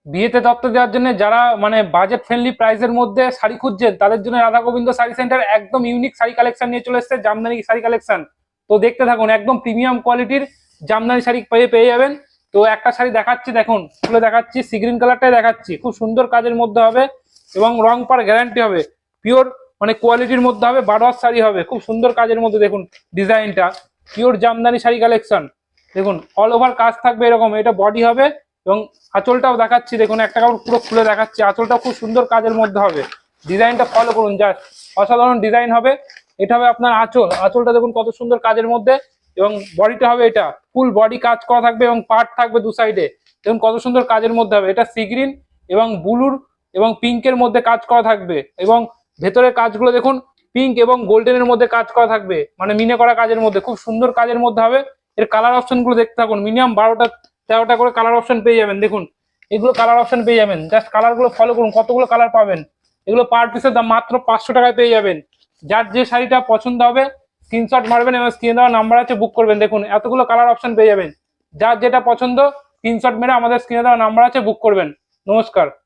বিয়েতে তত্ত্ব দেওয়ার জন্য যারা মানে বাজেট ফ্রেন্ডলি প্রাইসের মধ্যে শাড়ি খুঁজছেন তাদের জন্য রাধা গোবিন্দ শাড়ি সেন্টার একদম ইউনিক শাড়ি কালেকশন নিয়ে চলে এসেছে, জামদানি শাড়ি কালেকশন। তো দেখতে থাকুন, একদম প্রিমিয়াম কোয়ালিটির জামদানি শাড়ি পেয়ে পেয়ে যাবেন। তো একটা শাড়ি দেখাচ্ছি, দেখুন খুলে দেখাচ্ছি, সি গ্রিন কালারটাই দেখাচ্ছি, খুব সুন্দর কাজের মধ্যে হবে এবং রং পার গ্যারান্টি হবে, পিওর মানে কোয়ালিটির মধ্যে হবে, বারোয়ার শাড়ি হবে, খুব সুন্দর কাজের মধ্যে। দেখুন ডিজাইনটা পিওর জামদানি শাড়ি কালেকশন, দেখুন অল ওভার কাজ থাকবে এরকম, এটা বডি হবে এবং আঁচলটাও দেখাচ্ছি, দেখুন একটা কাপড় পুরো খুলে দেখাচ্ছি, আঁচলটা খুব সুন্দর কাজের মধ্যে হবে। ডিজাইনটা ফলো করুন, জাস্ট অসাধারণ ডিজাইন হবে। এটা হবে আপনার আঁচল, আঁচলটা দেখুন কত সুন্দর কাজের মধ্যে, এবং বডিটা হবে এটা ফুল বডি কাজ করা থাকবে এবং পার্ট থাকবে দু সাইডে, দেখুন কত সুন্দর কাজের মধ্যে হবে। এটা সি গ্রিন এবং ব্লুর এবং পিঙ্কের মধ্যে কাজ করা থাকবে, এবং ভেতরের কাজগুলো দেখুন পিঙ্ক এবং গোল্ডেনের মধ্যে কাজ করা থাকবে, মানে মিনে করা কাজের মধ্যে, খুব সুন্দর কাজের মধ্যে হবে। এর কালার অপশন গুলো দেখতে থাকুন, মিনিমাম 12টা 13টা করে কালার অপশন পেয়ে যাবেন। দেখুন এগুলো কালার অপশন পেয়ে যাবেন, জাস্ট কালার গুলো ফলো করুন, কতগুলো কালার পাবেন। এগুলো পার পিসের দাম মাত্র 500 টাকায় পেয়ে যাবেন। যার যে শাড়িটা পছন্দ হবে স্ক্রিনশট মারবেন এবং স্ক্রিনে দেওয়া নাম্বার আছে বুক করবেন। দেখুন এতগুলো কালার অপশন পেয়ে যাবেন, যার যেটা পছন্দ স্ক্রিনশট মেরে আমাদের স্ক্রিনে দেওয়া নাম্বার আছে বুক করবেন। নমস্কার।